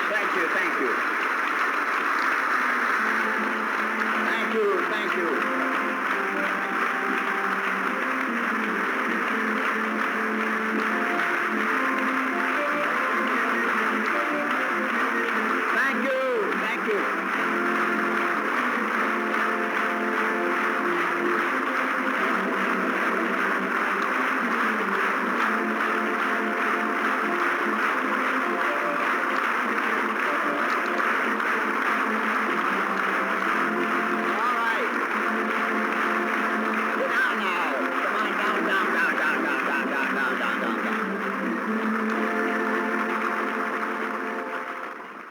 Thank you, thank you. Thank you, thank you. Thank you, thank you.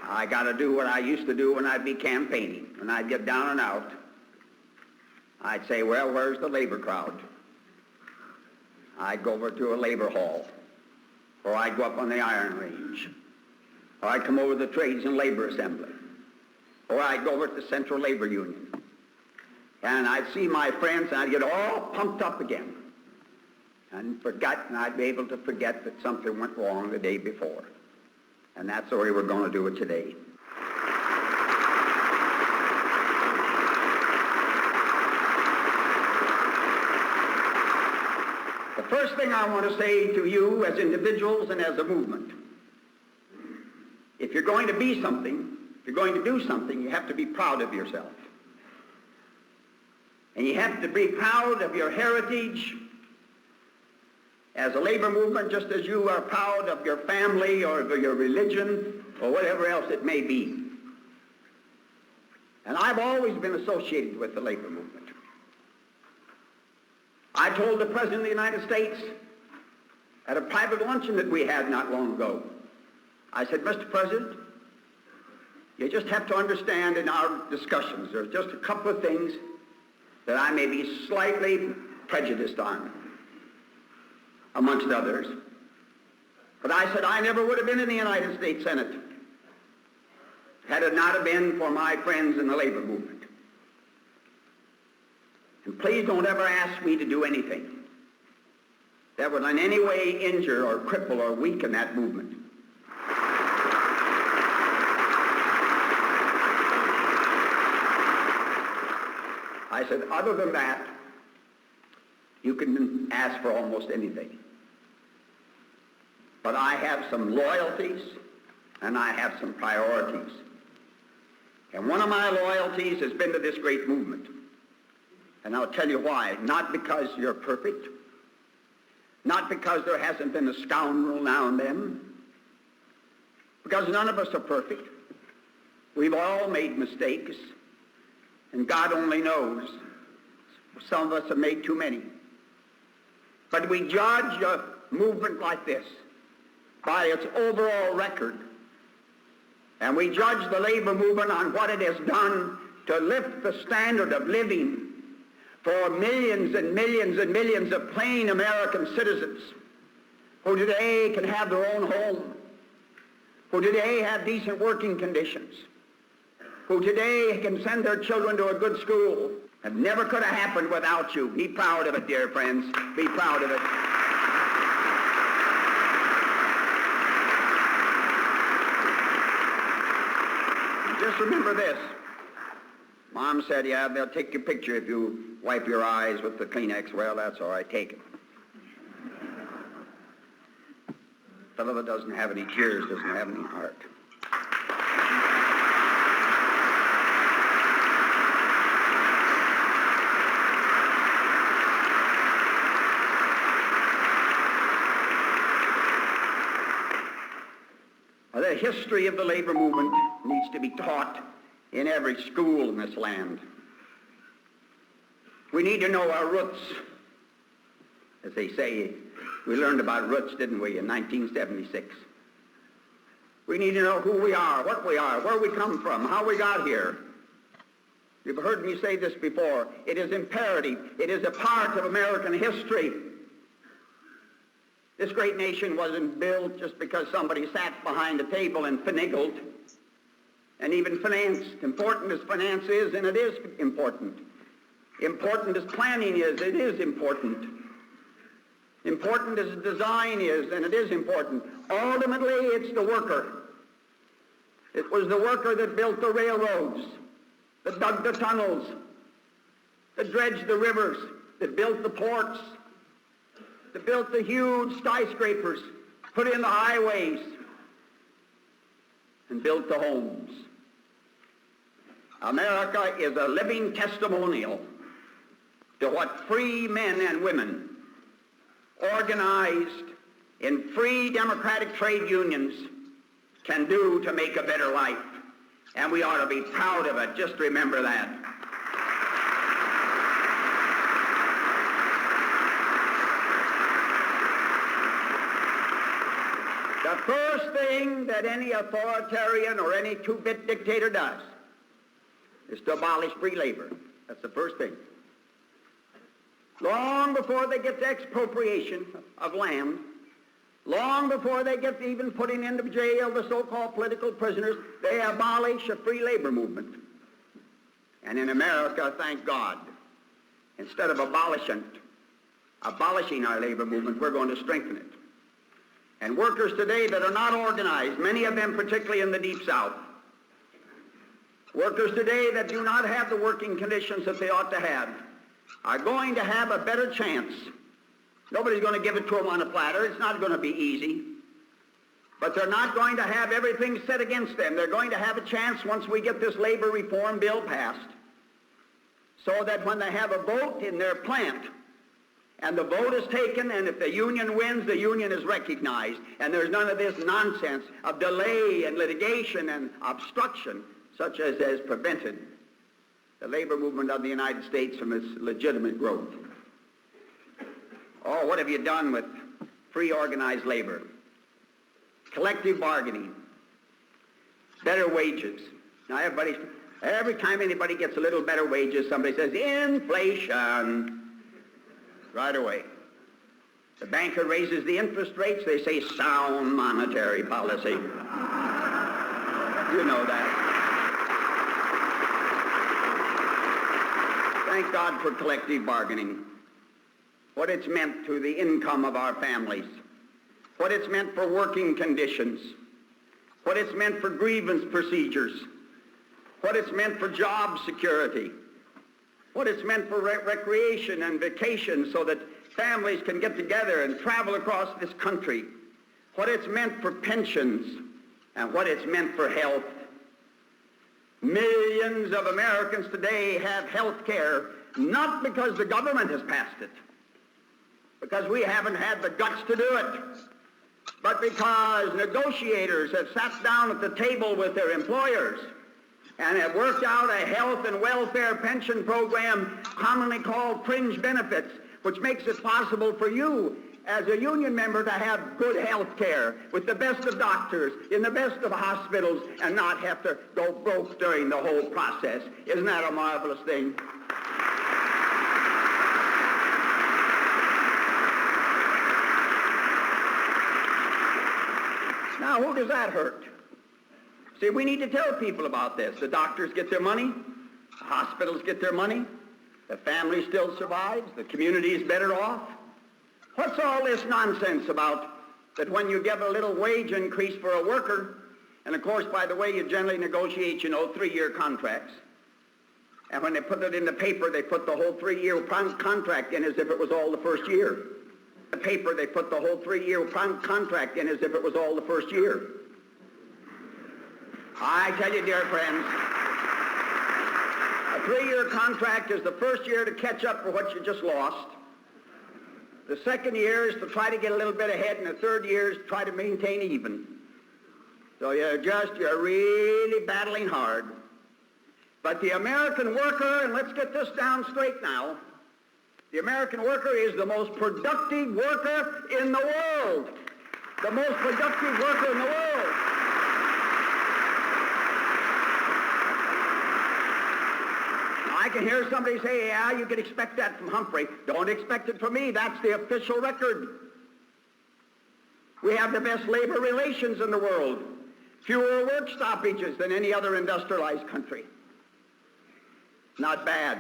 I got to do what I used to do when I'd be campaigning. When I'd get down and out, I'd say, well, where's the labor crowd? I'd go over to a labor hall, or I'd go up on the iron range, or I'd come over to the Trades and Labor Assembly, or I'd go over to the Central Labor Union. And I'd see my friends, and I'd get all pumped up again, and I'd be able to forget that something went wrong the day before. And that's the way we're going to do it today. The first thing I want to say to you as individuals and as a movement, if you're going to be something, if you're going to do something, you have to be proud of yourself. And you have to be proud of your heritage as a labor movement, just as you are proud of your family or of your religion or whatever else it may be. And I've always been associated with the labor movement. I told the President of the United States at a private luncheon that we had not long ago, I said, Mr. President, you just have to understand in our discussions, there's just a couple of things that I may be slightly prejudiced on, amongst others. But I said I never would have been in the United States Senate had it not have been for my friends in the labor movement. And please don't ever ask me to do anything that would in any way injure or cripple or weaken that movement. I said, other than that, you can ask for almost anything. But I have some loyalties and I have some priorities. And one of my loyalties has been to this great movement. And I'll tell you why. Not because you're perfect. Not because there hasn't been a scoundrel now and then. Because none of us are perfect. We've all made mistakes. And God only knows. Some of us have made too many. But we judge a movement like this by its overall record. And we judge the labor movement on what it has done to lift the standard of living for millions and millions and millions of plain American citizens who today can have their own home, who today have decent working conditions, who today can send their children to a good school. It never could have happened without you. Be proud of it, dear friends. Be proud of it. And just remember this. Mom said, yeah, they'll take your picture if you wipe your eyes with the Kleenex. Well, that's all right. Take it. Fellow that doesn't have any tears doesn't have any heart. The history of the labor movement needs to be taught in every school in this land. We need to know our roots. As they say, we learned about roots, didn't we, in 1976. We need to know who we are, what we are, where we come from, how we got here. You've heard me say this before. It is imperative. It is a part of American history. This great nation wasn't built just because somebody sat behind a table and finagled and even financed. Important as finance is, and it is important. Important as planning is, it is important. Important as design is, and it is important. Ultimately, it's the worker. It was the worker that built the railroads, that dug the tunnels, that dredged the rivers, that built the ports, that built the huge skyscrapers, put in the highways, and built the homes. America is a living testimonial to what free men and women organized in free democratic trade unions can do to make a better life. And we ought to be proud of it. Just remember that. The first thing that any authoritarian or any two-bit dictator does is to abolish free labor. That's the first thing. Long before they get to expropriation of land, long before they get to even putting into jail the so-called political prisoners, they abolish a free labor movement. And in America, thank God, instead of abolishing our labor movement, we're going to strengthen it. And workers today that are not organized, many of them particularly in the Deep South, workers today that do not have the working conditions that they ought to have, are going to have a better chance. Nobody's going to give it to them on a platter. It's not going to be easy. But they're not going to have everything set against them. They're going to have a chance once we get this labor reform bill passed, so that when they have a vote in their plant, and the vote is taken, and if the union wins, the union is recognized, and there's none of this nonsense of delay and litigation and obstruction, such as has prevented the labor movement of the United States from its legitimate growth. Oh, what have you done with free organized labor? Collective bargaining, better wages. Now every time anybody gets a little better wages, somebody says, inflation. Right away. The banker raises the interest rates, they say sound monetary policy. You know that. Thank God for collective bargaining. What it's meant to the income of our families. What it's meant for working conditions. What it's meant for grievance procedures. What it's meant for job security. What it's meant for recreation and vacation so that families can get together and travel across this country. What it's meant for pensions and what it's meant for health. Millions of Americans today have health care not because the government has passed it, because we haven't had the guts to do it, but because negotiators have sat down at the table with their employers and have worked out a health and welfare pension program commonly called fringe benefits, which makes it possible for you as a union member to have good health care with the best of doctors in the best of hospitals and not have to go broke during the whole process. Isn't that a marvelous thing? Now, who does that hurt? See, we need to tell people about this. The doctors get their money, the hospitals get their money, the family still survives, the community is better off. What's all this nonsense about that when you give a little wage increase for a worker, and of course, by the way, you generally negotiate, 3-year contracts, and when they put it in the paper, they put the whole 3-year contract in as if it was all the first year. The paper, they put the whole 3-year contract in as if it was all the first year. I tell you, dear friends, a 3-year contract is the first year to catch up for what you just lost. The second year is to try to get a little bit ahead, and the third year is to try to maintain even. So you're really battling hard. But the American worker, and let's get this down straight now, the American worker is the most productive worker in the world. The most productive worker in the world. I can hear somebody say, yeah, you can expect that from Humphrey. Don't expect it from me. That's the official record. We have the best labor relations in the world. Fewer work stoppages than any other industrialized country. Not bad.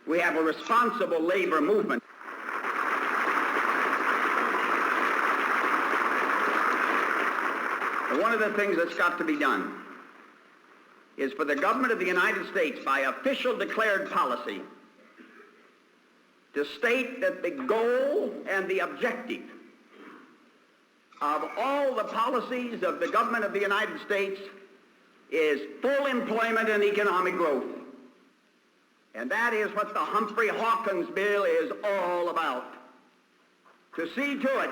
We have a responsible labor movement. And one of the things that's got to be done is for the government of the United States, by official declared policy, to state that the goal and the objective of all the policies of the government of the United States is full employment and economic growth. And that is what the Humphrey-Hawkins bill is all about. To see to it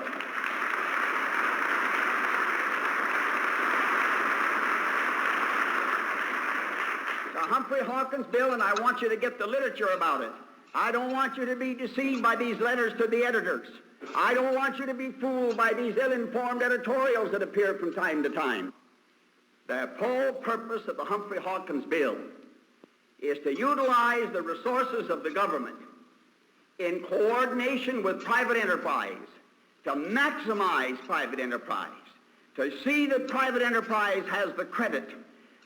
the Humphrey-Hawkins bill, and I want you to get the literature about it. I don't want you to be deceived by these letters to the editors. I don't want you to be fooled by these ill-informed editorials that appear from time to time. The whole purpose of the Humphrey-Hawkins bill is to utilize the resources of the government in coordination with private enterprise, to maximize private enterprise, to see that private enterprise has the credit,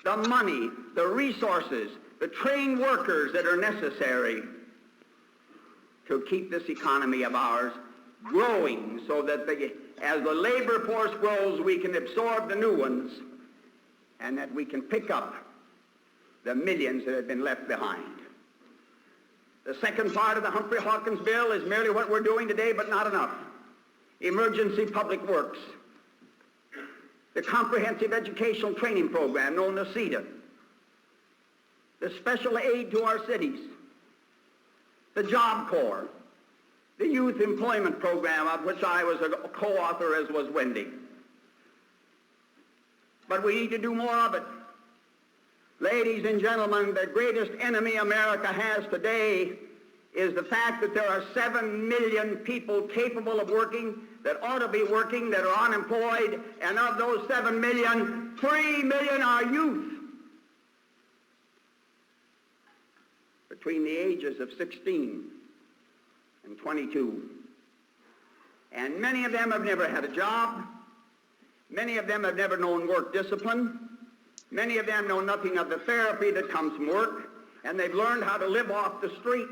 the money, the resources, the trained workers that are necessary to keep this economy of ours growing, so that as the labor force grows, we can absorb the new ones, and that we can pick up the millions that have been left behind. The second part of the Humphrey-Hawkins bill is merely what we're doing today, but not enough. Emergency public works, the Comprehensive Educational Training Program, known as CETA, the special aid to our cities, the Job Corps, the Youth Employment Program, of which I was a co-author, as was Wendy. But we need to do more of it. Ladies and gentlemen, the greatest enemy America has today is the fact that there are 7 million people capable of working, that ought to be working, that are unemployed, and of those 7 million, 3 million are youth between the ages of 16 and 22. And many of them have never had a job. Many of them have never known work discipline. Many of them know nothing of the therapy that comes from work, and they've learned how to live off the street.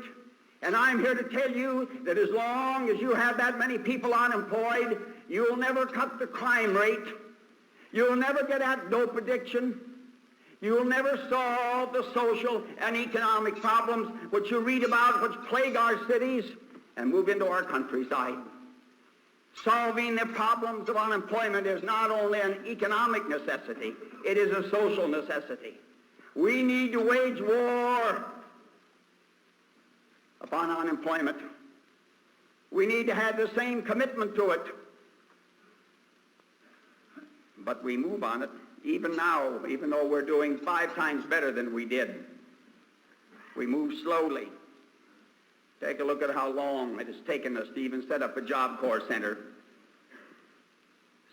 And I'm here to tell you that as long as you have that many people unemployed, you'll never cut the crime rate. You'll never get at dope addiction. You'll never solve the social and economic problems which you read about, which plague our cities and move into our countryside. Solving the problems of unemployment is not only an economic necessity, it is a social necessity. We need to wage war upon unemployment. We need to have the same commitment to it. But we move on it, even now, even though we're doing 5 times better than we did. We move slowly. Take a look at how long it has taken us to even set up a Job Corps Center.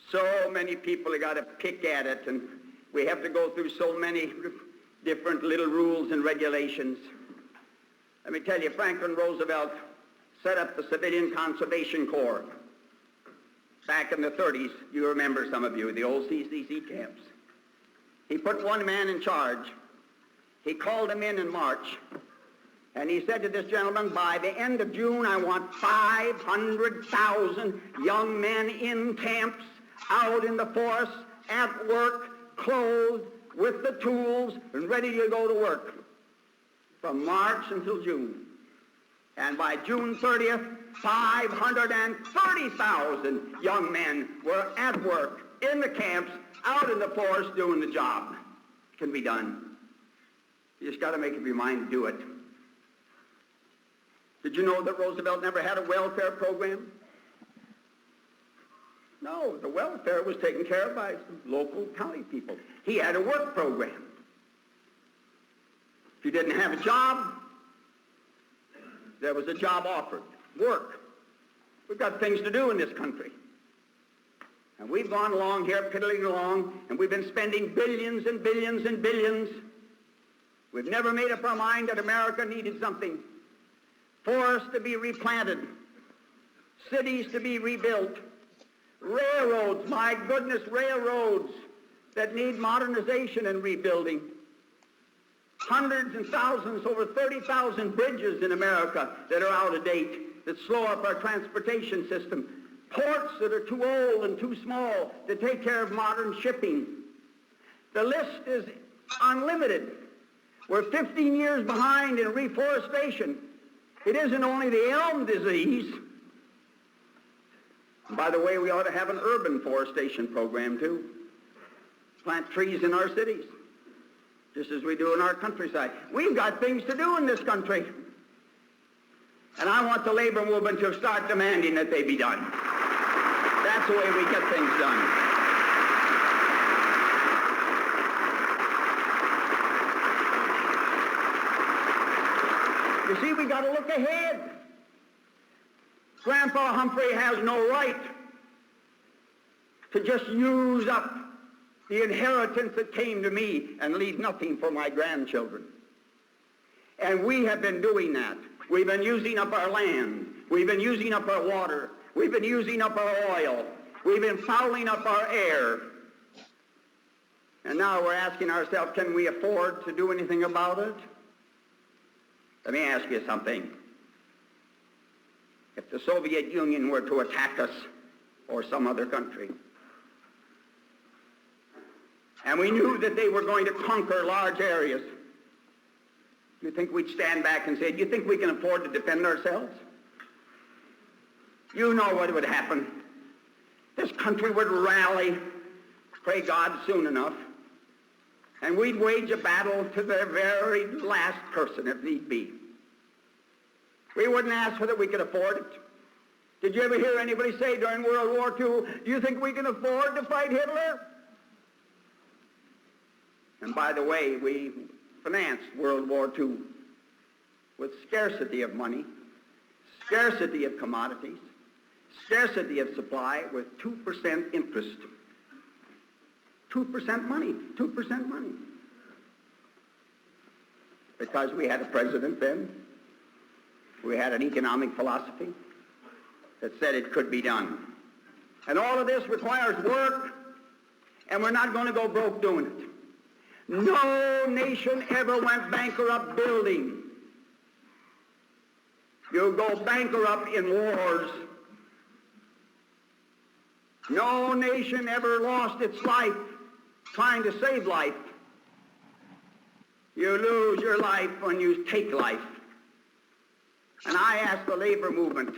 So many people have got to pick at it, and we have to go through so many different little rules and regulations. Let me tell you, Franklin Roosevelt set up the Civilian Conservation Corps back in the 30s. You remember, some of you, the old CCC camps. He put one man in charge. He called him in March, and he said to this gentleman, by the end of June, I want 500,000 young men in camps, out in the forest, at work, clothed, with the tools, and ready to go to work. From March until June. And by June 30th, 530,000 young men were at work, in the camps, out in the forest, doing the job. It can be done. You just got to make up your mind to do it. Did you know that Roosevelt never had a welfare program? No, the welfare was taken care of by local county people. He had a work program. If you didn't have a job, there was a job offered. Work. We've got things to do in this country. And we've gone along here, piddling along, and we've been spending billions and billions and billions. We've never made up our mind that America needed something. Forests to be replanted. Cities to be rebuilt. Railroads, my goodness, railroads that need modernization and rebuilding. Hundreds and thousands, over 30,000 bridges in America that are out of date, that slow up our transportation system. ports that are too old and too small to take care of modern shipping. The list is unlimited. We're 15 years behind in reforestation. It isn't only the elm disease. By the way, we ought to have an urban forestation program too. Plant trees in our cities, just as we do in our countryside. We've got things to do in this country. And I want the labor movement to start demanding that they be done. That's the way we get things done. You see, we got to look ahead. Grandpa Humphrey has no right to just use up the inheritance that came to me and leave nothing for my grandchildren. And we have been doing that. We've been using up our land. We've been using up our water. We've been using up our oil. We've been fouling up our air. And now we're asking ourselves, can we afford to do anything about it? Let me ask you something. If the Soviet Union were to attack us or some other country, and we knew that they were going to conquer large areas, do you think we'd stand back and say, do you think we can afford to defend ourselves? You know what would happen. This country would rally, pray God soon enough, and we'd wage a battle to the very last person if need be. We wouldn't ask whether we could afford it. Did you ever hear anybody say during World War II, do you think we can afford to fight Hitler? And by the way, we financed World War II with scarcity of money, scarcity of commodities, scarcity of supply with 2% interest. 2% money, 2% money. Because we had a president then, we had an economic philosophy that said it could be done. And all of this requires work, and we're not going to go broke doing it. No nation ever went bankrupt building. You go bankrupt in wars. No nation ever lost its life trying to save life. You lose your life when you take life. And I ask the labor movement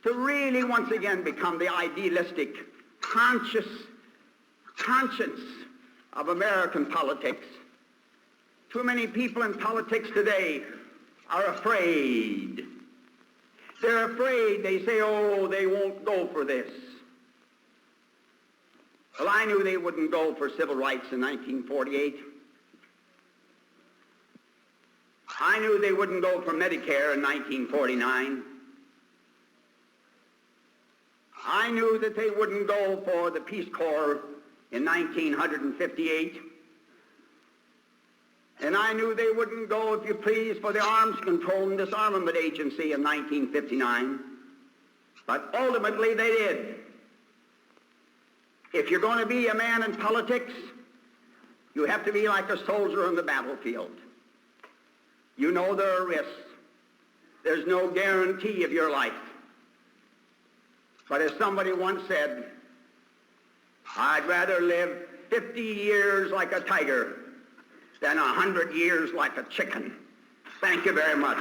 to really once again become the idealistic, conscience of American politics. Too many people in politics today are afraid. They're afraid. They say, oh, they won't go for this. Well, I knew they wouldn't go for civil rights in 1948. I knew they wouldn't go for Medicare in 1949. I knew that they wouldn't go for the Peace Corps in 1958. And I knew they wouldn't go, if you please, for the Arms Control and Disarmament Agency in 1959. But ultimately they did. If you're going to be a man in politics, you have to be like a soldier on the battlefield. You know there are risks. There's no guarantee of your life. But as somebody once said, I'd rather live 50 years like a tiger than 100 years like a chicken. Thank you very much.